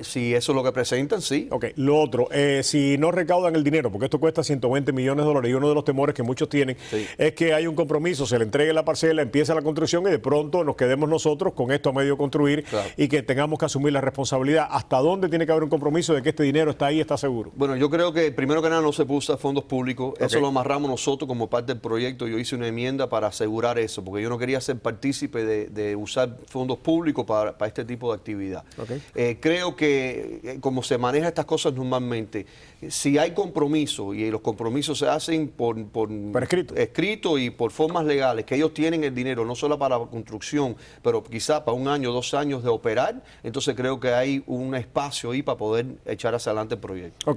Si eso es lo que presentan, sí. Ok, lo otro, si no recaudan el dinero, porque esto cuesta 120 millones de dólares y uno de los temores que muchos tienen es que hay un compromiso, se le entregue la parcela, empieza la construcción y de pronto nos quedemos nosotros con esto a medio construir y que tengamos que asumir la responsabilidad. ¿Hasta dónde tiene que haber un compromiso de que este dinero está ahí, está seguro? Bueno, yo creo que primero que nada no se puede usar fondos públicos. Eso lo amarramos nosotros como parte del proyecto. Yo hice una enmienda para asegurar eso, porque yo no quería ser partícipe de usar fondos públicos para este tipo de actividad. Creo que como se maneja estas cosas normalmente, si hay compromiso y los compromisos se hacen por escrito y por formas legales, que ellos tienen el dinero no solo para la construcción, pero quizá para 1 año, 2 años de operar, entonces creo que hay un espacio ahí para poder echar hacia adelante el proyecto.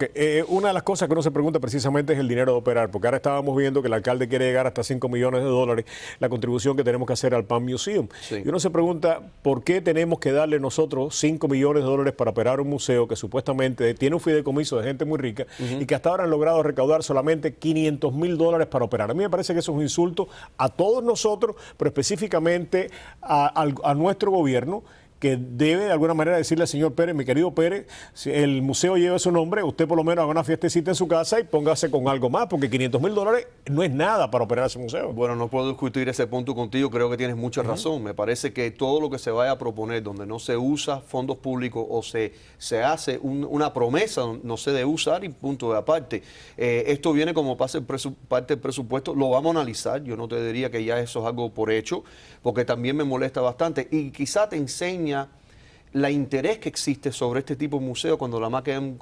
Una de las cosas que uno se pregunta precisamente es el dinero de operar, porque ahora estábamos viendo que el alcalde quiere llegar hasta 5 millones de dólares, la contribución que tenemos que hacer al Pan Museum. Y uno se pregunta, ¿por qué tenemos que darle nosotros 5 millones de dólares para operar un museo que supuestamente tiene un fideicomiso de gente muy rica y que hasta ahora han logrado recaudar solamente $500,000 para operar? A mí me parece que eso es un insulto a todos nosotros, pero específicamente a nuestro gobierno, que debe de alguna manera decirle al señor Pérez, mi querido Pérez, si el museo lleva su nombre, usted por lo menos haga una fiestecita en su casa y póngase con algo más, porque $500,000 no es nada para operar ese museo. Bueno, no puedo discutir ese punto contigo, creo que tienes mucha razón. Me parece que todo lo que se vaya a proponer donde no se usa fondos públicos o se hace una promesa, no se debe usar y punto de aparte. Esto viene como parte del presupuesto, lo vamos a analizar, yo no te diría que ya eso es algo por hecho, porque también me molesta bastante y quizá te enseña la interés que existe sobre este tipo de museo cuando la más que han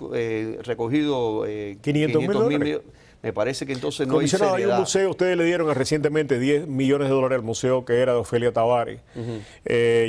recogido $500,000. Me parece que entonces no hay seriedad. Hay un museo, ustedes le dieron recientemente $10 millones al museo que era de Ofelia Tavares.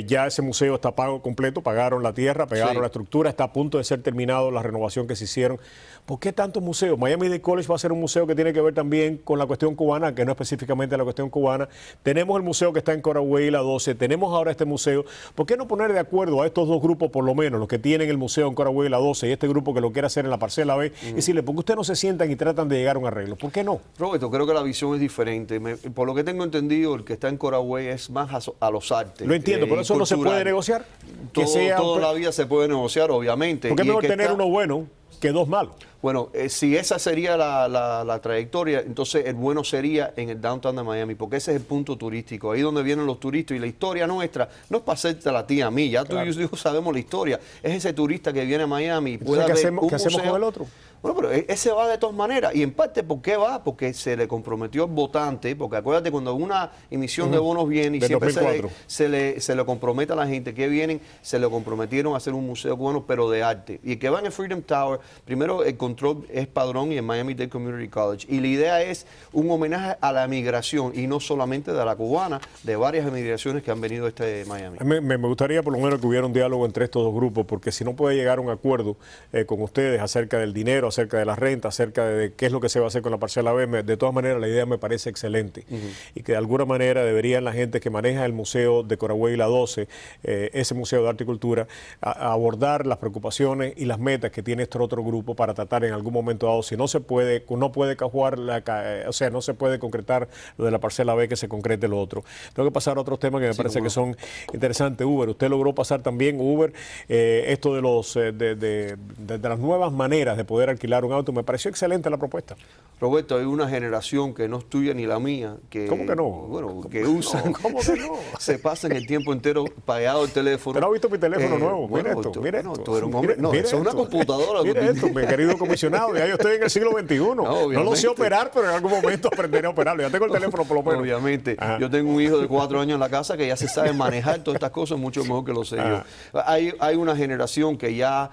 Ya ese museo está pago completo, pagaron la tierra, pagaron la estructura, está a punto de ser terminado la renovación que se hicieron. ¿Por qué tantos museos? Miami-Dade College va a ser un museo que tiene que ver también con la cuestión cubana, que no específicamente la cuestión cubana. Tenemos el museo que está en Coraway y la 12, tenemos ahora este museo. ¿Por qué no poner de acuerdo a estos dos grupos, por lo menos, los que tienen el museo en Coraway y la 12 y este grupo que lo quiere hacer en la parcela B, y decirle, ¿por qué ustedes no se sientan y tratan de llegar a un arreglo? ¿Por qué no? Roberto, creo que la visión es diferente. Por lo que tengo entendido, el que está en Coraway es más a los artes. Lo entiendo, pero eso cultural. No se puede negociar. Toda la vida se puede negociar, obviamente. ¿Por qué es mejor tener uno bueno que dos malos? Bueno, si esa sería la trayectoria, entonces el bueno sería en el downtown de Miami, porque ese es el punto turístico, ahí donde vienen los turistas, y la historia nuestra no es para hacerte la tía a mí, ya tú y yo sabemos la historia, es ese turista que viene a Miami y puede ver un ¿qué hacemos con el otro? Bueno, pero ese va de todas maneras, y en parte, ¿por qué va? Porque se le comprometió al votante, porque acuérdate, cuando una emisión de bonos viene y siempre se le compromete a la gente que vienen, se le comprometieron a hacer un museo cubano, pero de arte. Y el que va en el Freedom Tower, primero el control es Padrón y el Miami-Dade Community College, y la idea es un homenaje a la migración, y no solamente de la cubana, de varias emigraciones que han venido a Miami. Me gustaría por lo menos que hubiera un diálogo entre estos dos grupos, porque si no puede llegar a un acuerdo con ustedes acerca del dinero, acerca de la renta, acerca de qué es lo que se va a hacer con la parcela B, de todas maneras la idea me parece excelente y que de alguna manera deberían la gente que maneja el museo de Coraway y la 12, ese museo de arte y cultura, abordar las preocupaciones y las metas que tiene este otro grupo para tratar en algún momento dado, si no se puede, no puede no se puede concretar lo de la parcela B, que se concrete lo otro. Tengo que pasar a otros temas que me parece que son interesantes. Uber, usted logró pasar también, Uber, esto de los de las nuevas maneras de poder alquilar un auto. Me pareció excelente la propuesta. Roberto, hay una generación que no es tuya ni la mía, que, ¿cómo que no? Bueno, que usan, ¿Cómo que no? se pasan el tiempo entero pagado el teléfono. ¿Usted no ha visto mi teléfono nuevo? Bueno, mira esto, mira esto. Tú eres un hombre, no, eso es una computadora. Mira esto, mi querido comisionado, ya yo estoy en el siglo XXI. No lo sé operar, pero en algún momento aprenderé a operarlo. Ya tengo el teléfono por lo menos. Obviamente. Yo tengo un hijo de 4 años en la casa que ya se sabe manejar todas estas cosas mucho mejor que lo sé yo. Hay una generación que ya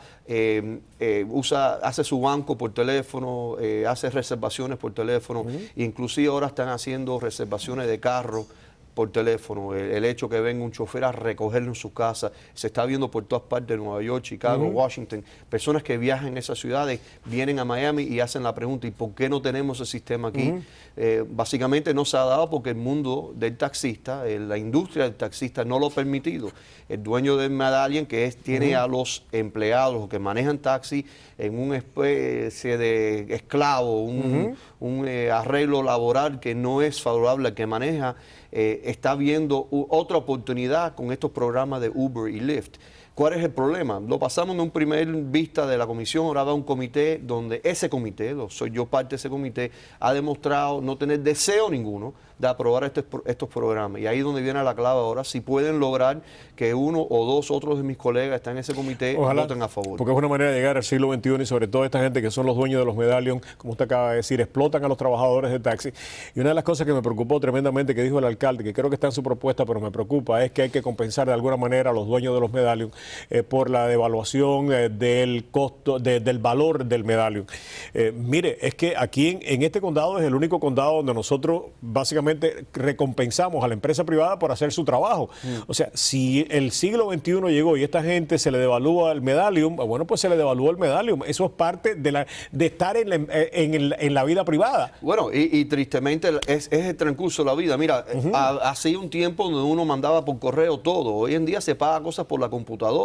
hace su banco por teléfono, hace reservaciones por teléfono, inclusive ahora están haciendo reservaciones de carro por teléfono. El hecho que venga un chofer a recogerlo en su casa, se está viendo por todas partes de Nueva York, Chicago, Washington. Personas que viajan en esas ciudades vienen a Miami y hacen la pregunta, ¿y por qué no tenemos ese sistema aquí? Básicamente no se ha dado porque el mundo del taxista, la industria del taxista no lo ha permitido. El dueño del medallion, que tiene a los empleados que manejan taxi en una especie de esclavo, un arreglo laboral que no es favorable al que maneja, está viendo otra oportunidad con estos programas de Uber y Lyft. ¿Cuál es el problema? Lo pasamos en un primer vista de la comisión, ahora va un comité donde ese comité, soy yo parte de ese comité, ha demostrado no tener deseo ninguno de aprobar estos programas. Y ahí es donde viene la clave ahora, si pueden lograr que uno o dos otros de mis colegas están en ese comité, ojalá, voten a favor. Porque es una manera de llegar al siglo XXI y sobre todo esta gente que son los dueños de los medallion, como usted acaba de decir, explotan a los trabajadores de taxi. Y una de las cosas que me preocupó tremendamente que dijo el alcalde, que creo que está en su propuesta, pero me preocupa, es que hay que compensar de alguna manera a los dueños de los medallion por la devaluación del costo, del valor del medallion. Mire, es que aquí en este condado es el único condado donde nosotros básicamente recompensamos a la empresa privada por hacer su trabajo. O sea, si el siglo XXI llegó y esta gente se le devalúa el medallion, bueno, pues se le devalúa el medallion. Eso es parte de estar en la vida privada. Bueno, y tristemente es el transcurso de la vida. Mira, hace un tiempo donde uno mandaba por correo todo. Hoy en día se paga cosas por la computadora,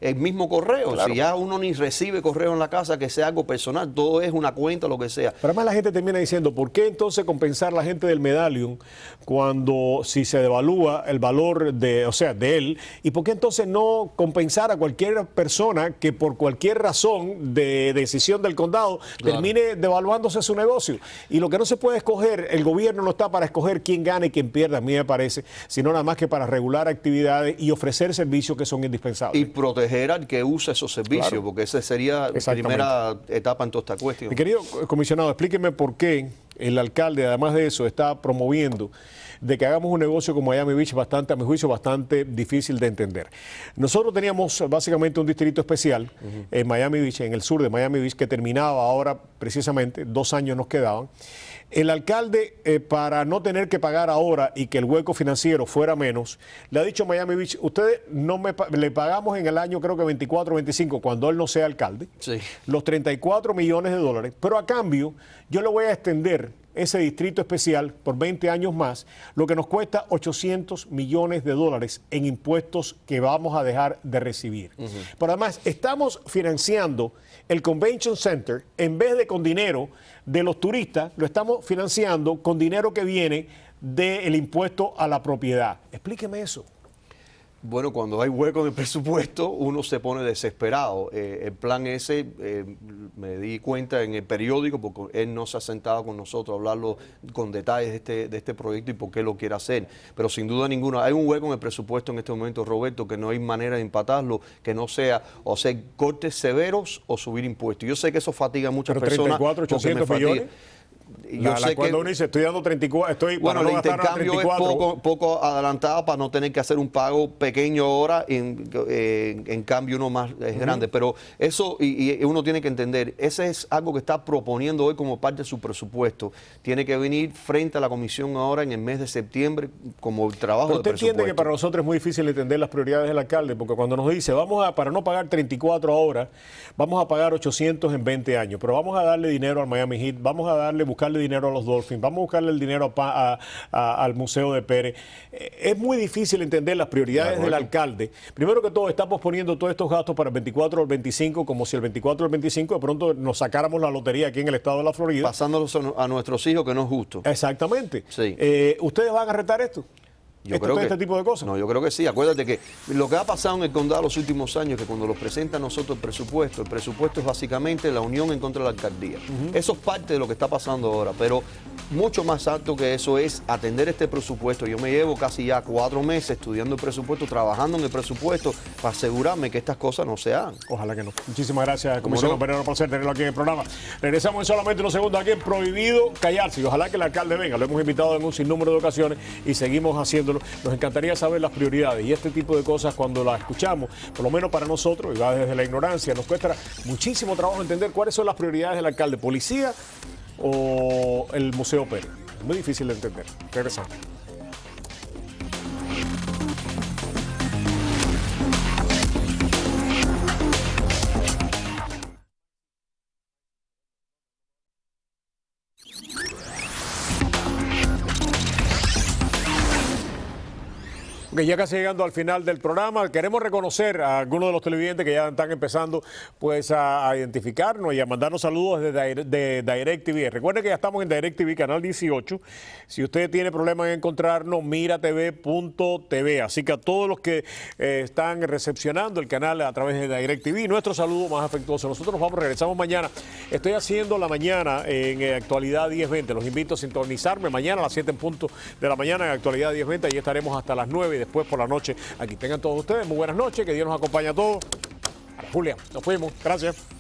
el mismo correo. Claro. Si ya uno ni recibe correo en la casa, que sea algo personal, todo es una cuenta, lo que sea. Pero además la gente termina diciendo, ¿por qué entonces compensar a la gente del medallion cuando si se devalúa el valor de él? ¿Y por qué entonces no compensar a cualquier persona que por cualquier razón de decisión del condado termine devaluándose su negocio? Y lo que no se puede escoger, el gobierno no está para escoger quién gana y quién pierda, a mí me parece, sino nada más que para regular actividades y ofrecer servicios que son indispensables. Y proteger al que usa esos servicios, porque esa sería la primera etapa en toda esta cuestión. Mi querido comisionado, explíqueme por qué el alcalde, además de eso, está promoviendo de que hagamos un negocio con Miami Beach a mi juicio, bastante difícil de entender. Nosotros teníamos básicamente un distrito especial en Miami Beach, en el sur de Miami Beach, que terminaba ahora precisamente, 2 años nos quedaban. El alcalde, para no tener que pagar ahora y que el hueco financiero fuera menos, le ha dicho a Miami Beach, ustedes le pagamos en el año creo que 24 o 25, cuando él no sea alcalde, los 34 millones de dólares, pero a cambio yo le voy a extender ese distrito especial por 20 años más, lo que nos cuesta 800 millones de dólares en impuestos que vamos a dejar de recibir. Pero además estamos financiando el Convention Center, en vez de con dinero de los turistas, lo estamos financiando con dinero que viene del impuesto a la propiedad. Explíqueme eso. Bueno, cuando hay hueco en el presupuesto, uno se pone desesperado. El plan ese, me di cuenta en el periódico, porque él no se ha sentado con nosotros a hablarlo con detalles de este proyecto y por qué lo quiere hacer. Pero sin duda ninguna, hay un hueco en el presupuesto en este momento, Roberto, que no hay manera de empatarlo, que no sea o hacer cortes severos o subir impuestos. Yo sé que eso fatiga a muchas personas. 34, 800 millones. Cuando uno dice, estoy dando 34, bueno, el intercambio es poco adelantado para no tener que hacer un pago pequeño ahora, en cambio uno más es grande. Pero eso, y uno tiene que entender, ese es algo que está proponiendo hoy como parte de su presupuesto. Tiene que venir frente a la comisión ahora en el mes de septiembre como el trabajo de presupuesto. Usted entiende que para nosotros es muy difícil entender las prioridades del alcalde, porque cuando nos dice, para no pagar 34 ahora, vamos a pagar 800 en 20 años, pero vamos a darle dinero al Miami Heat, vamos a buscarle dinero a los Dolphins, vamos a buscarle el dinero al Museo de Pérez. Es muy difícil entender las prioridades del alcalde. Primero que todo, está posponiendo todos estos gastos para el 24 o el 25, como si el 24 o el 25 de pronto nos sacáramos la lotería aquí en el estado de la Florida. Pasándolos a nuestros hijos, que no es justo. Exactamente. Sí. ¿Ustedes van a retar esto? Yo creo que, este tipo de cosas. No, yo creo que sí. Acuérdate que lo que ha pasado en el condado los últimos años, que cuando los presenta a nosotros el presupuesto es básicamente la unión en contra de la alcaldía. Eso es parte de lo que está pasando ahora, pero mucho más alto que eso es atender este presupuesto. Yo me llevo casi ya 4 meses estudiando el presupuesto, trabajando en el presupuesto para asegurarme que estas cosas no se hagan. Ojalá que no. Muchísimas gracias, comisionado Pereira, por tenerlo aquí en el programa. Regresamos en solamente unos segundos aquí en Prohibido Callarse. Y ojalá que el alcalde venga. Lo hemos invitado en un sinnúmero de ocasiones y seguimos haciéndolo. Nos encantaría saber las prioridades y este tipo de cosas cuando las escuchamos, por lo menos para nosotros, y va desde la ignorancia, nos cuesta muchísimo trabajo entender cuáles son las prioridades del alcalde, policía o el Museo Pérez. Es muy difícil de entender. Regresamos. Ok, ya casi llegando al final del programa, queremos reconocer a algunos de los televidentes que ya están empezando pues a identificarnos y a mandarnos saludos de DirecTV. Recuerde que ya estamos en DirecTV, canal 18. Si usted tiene problemas en encontrarnos, miratv.tv. Así que a todos los que están recepcionando el canal a través de DirecTV, nuestro saludo más afectuoso. Nosotros nos vamos, regresamos mañana. Estoy haciendo la mañana en Actualidad 1020. Los invito a sintonizarme mañana a las 7 en punto de la mañana en Actualidad 1020. Allí estaremos hasta las 9 y después por la noche aquí. Tengan todos ustedes muy buenas noches, que Dios nos acompañe a todos. Julia, nos fuimos. Gracias.